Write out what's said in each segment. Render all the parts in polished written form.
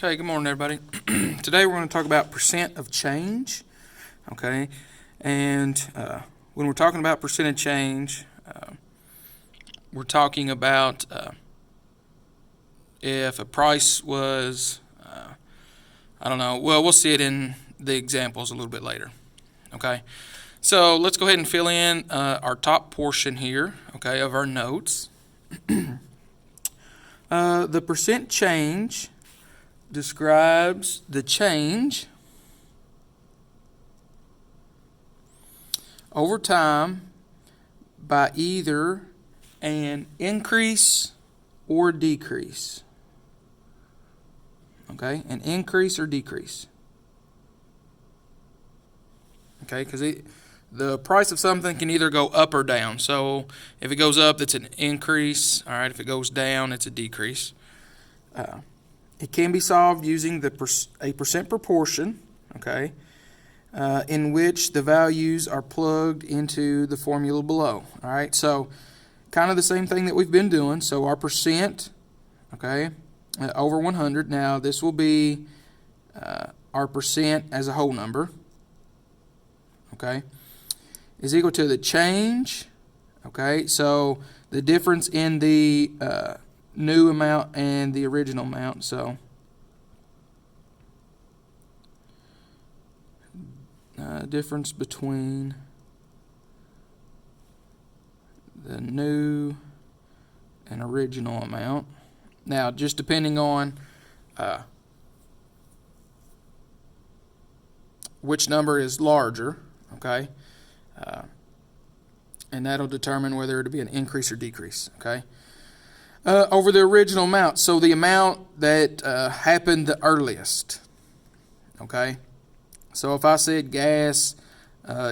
Okay, good morning, everybody. Today we're going to talk about percent of change. Okay, and when we're talking about percent of change, we're talking about if a price was, I don't know, well, we'll see it in the examples a little bit later. Okay, so let's go ahead and fill in our top portion here, okay, of our notes. The percent change describes the change over time by either an increase or decrease. Okay, an increase or decrease. Okay, because the price of something can either go up or down. So if it goes up, it's an increase. All right, if it goes down, it's a decrease. It can be solved using a percent proportion, okay, in which the values are plugged into the formula below. All right, so kind of the same thing that we've been doing. So our percent, okay, over 100. Now this will be our percent as a whole number, okay, is equal to the change, okay, so the difference in the new amount and the original amount. So difference between the new and original amount. Now, just depending on which number is larger, okay, and that'll determine whether it'll be an increase or decrease, okay. Over the original amount, so the amount that happened the earliest, okay. So if I said gas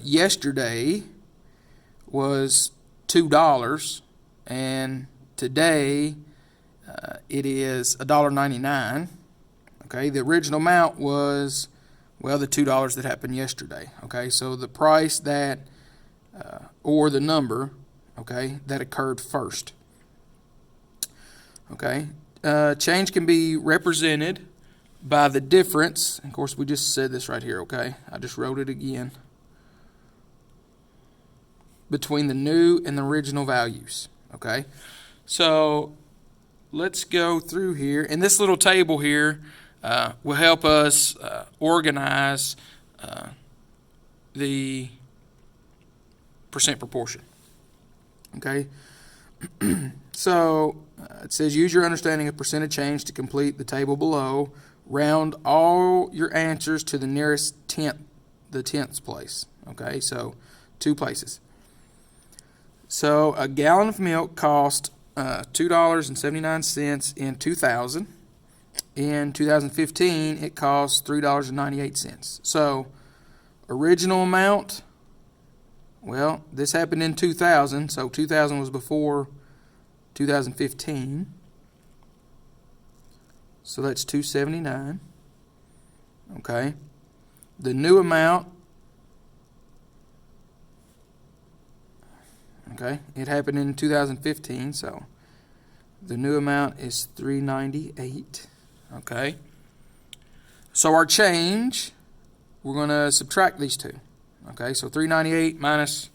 yesterday was $2 and today it is $1.99, okay, the original amount was, well, the $2 that happened yesterday, okay. So the price that or the number, okay, that occurred first. Okay, change can be represented by the difference. Of course, we just said this right here, okay? I just wrote it again. Between the new and the original values, okay? So let's go through here. And this little table here will help us organize the percent proportion, okay? So it says use your understanding of percent of change to complete the table below. Round all your answers to the nearest tenth, the tenths place. Okay, so 2 places. So a gallon of milk cost $2.79 in 2000. In 2015, it cost $3.98. So original amount, well, this happened in 2000, so 2000 was before 2015. So that's $2.79. Okay. The new amount, okay, it happened in 2015, so the new amount is $3.98. Okay. So our change, we're going to subtract these two. Okay, so $3.98 minus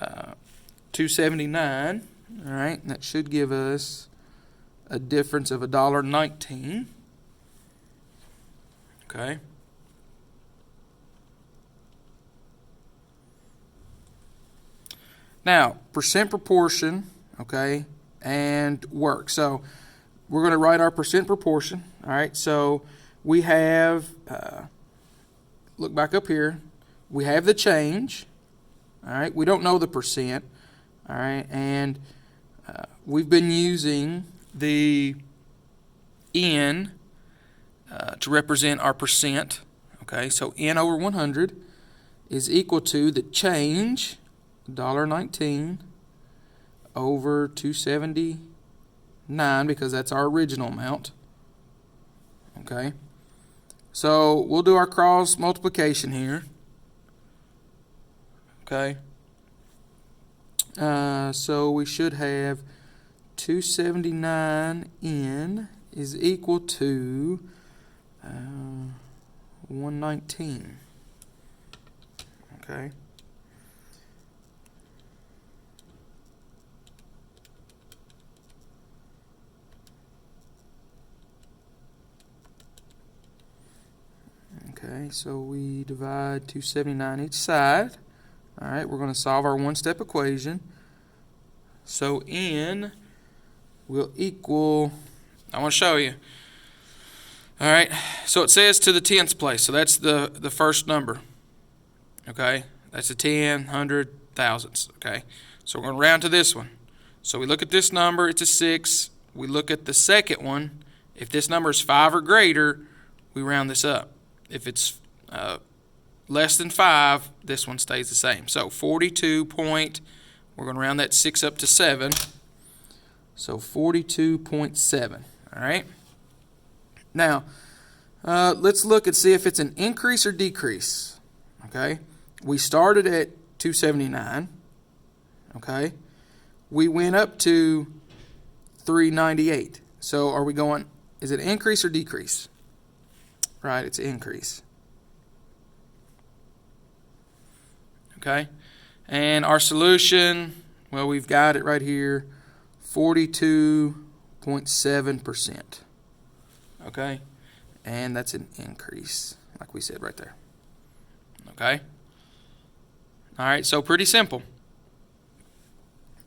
$2.79. All right, and that should give us a difference of $1.19. Okay. Now, percent proportion, okay, and work. So we're going to write our percent proportion. All right, so we have, look back up here, we have the change. All right, we don't know the percent. All right, and we've been using the N to represent our percent. Okay, so N over 100 is equal to the change, $1.19, over 279, because that's our original amount. Okay, so we'll do our cross multiplication here. Okay, so we should have 279N is equal to 119. Okay. Okay, so we divide 279 each side. All right, we're going to solve our one-step equation. So n will equal, I want to show you. All right, so it says to the tenths place, so that's the first number. Okay, that's a 10, 100, thousandths. Okay, so we're going to round to this one. So we look at this number, it's a 6. We look at the second one. If this number is 5 or greater, we round this up. If it's less than 5, this one stays the same. So 42 point, we're going to round that 6 up to 7. So 42.7. All right. Now, let's look and see if it's an increase or decrease. Okay. We started at 279. Okay. We went up to 398. So are we going, is it increase or decrease? Right, it's increase. Okay, and our solution, well, we've got it right here, 42.7%. Okay, and that's an increase, like we said right there. Okay, all right, so pretty simple.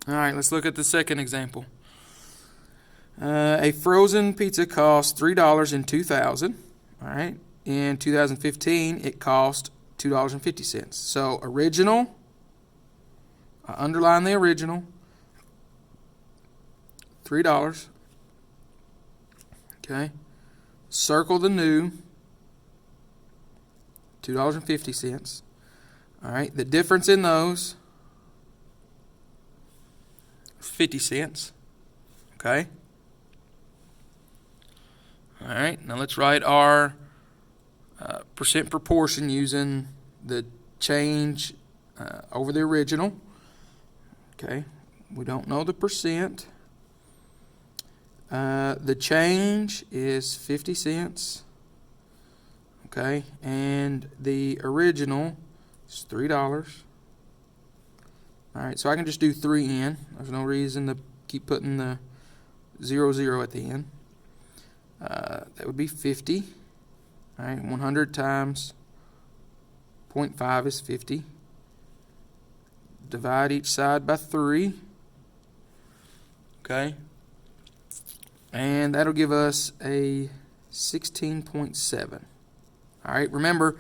All right, let's look at the second example. A frozen pizza costs $3 in 2000. All right, in 2015, it cost $2.50. So original, I underline the original, $3. Okay, circle the new, $2.50. All right, the difference in those, 50 cents. Okay. All right, now let's write our percent proportion using the change over the original. Okay, we don't know the percent. The change is 50 cents. Okay, and the original is $3. All right, so I can just do 3n. There's no reason to keep putting the 00 at the end. That would be 50. All right, 100 times 0.5 is 50. Divide each side by 3. Okay. And that'll give us a 16.7. All right, remember,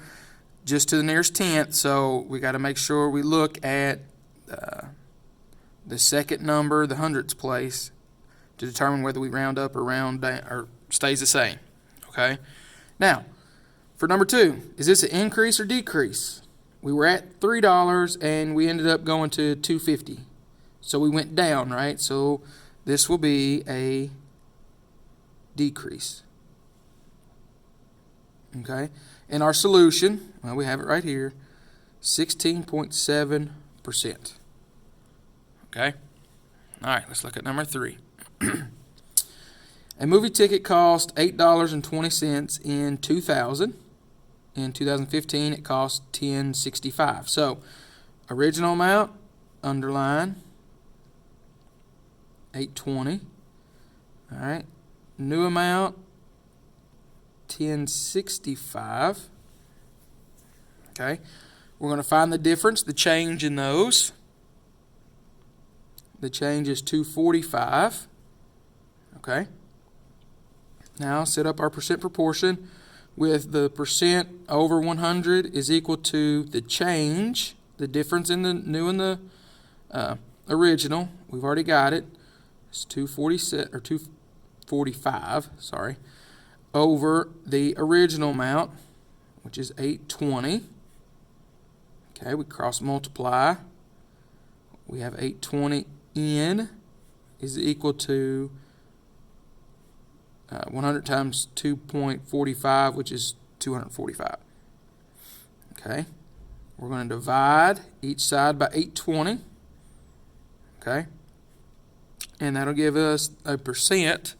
just to the nearest tenth, so we got to make sure we look at the second number, the hundredths place, to determine whether we round up or round down or stays the same. Okay. Now, for number 2, is this an increase or decrease? We were at $3 and we ended up going to $2.50. So we went down, right? So this will be a decrease. Okay. And our solution, well, we have it right here, 16.7%. Okay. All right, let's look at number 3. A movie ticket cost $8.20 in 2000. In 2015, it cost $10.65. So, original amount, underline, $8.20. All right. New amount, $10.65. Okay. We're going to find the difference, the change in those. The change is $2.45. Okay. Now set up our percent proportion with the percent over 100 is equal to the change, the difference in the new and the original. We've already got it. It's 245, sorry, over the original amount, which is 820. Okay, we cross multiply. We have 820 n is equal to 100 times 2.45, which is 245. Okay, we're going to divide each side by 820. Okay, and that'll give us a percent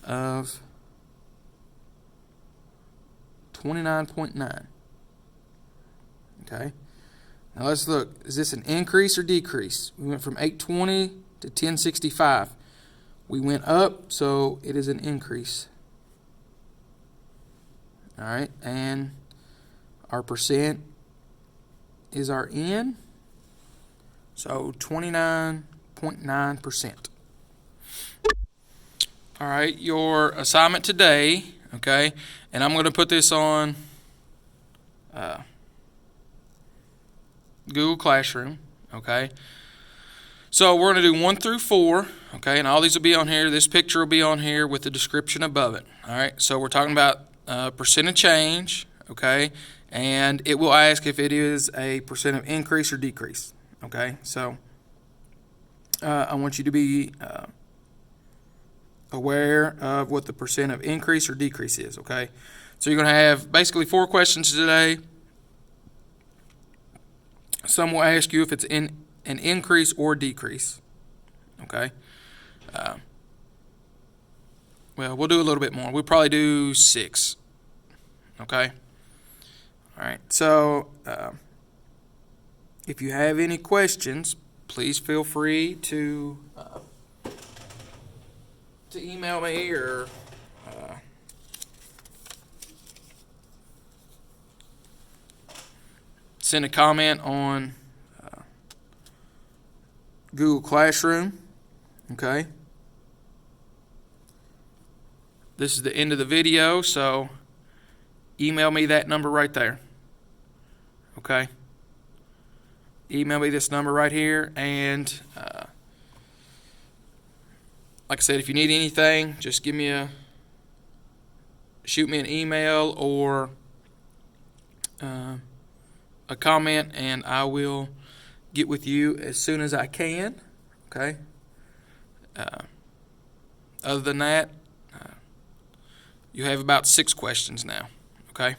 of 29.9. Okay. Now let's look. Is this an increase or decrease? We went from 820 to 1065. We went up, so it is an increase. All right, and our percent is our N, so 29.9%. All right, your assignment today, okay, and I'm going to put this on Google Classroom, okay. So we're going to do 1 through 4, okay, and all these will be on here. This picture will be on here with the description above it. All right, so we're talking about percent of change, okay, and it will ask if it is a percent of increase or decrease, okay. So I want you to be aware of what the percent of increase or decrease is, okay. So you're going to have basically 4 questions today. Some will ask you if it's in an increase or decrease, okay. Well, we'll do a little bit more. We'll probably do 6, okay. All right, so if you have any questions, please feel free to email me or send a comment on Google Classroom, okay. This is the end of the video, so email me that number right there, okay. Email me this number right here, and like I said, if you need anything, just shoot me an email or a comment, and I will get with you as soon as I can, okay. Other than that, you have about 6 questions now, okay.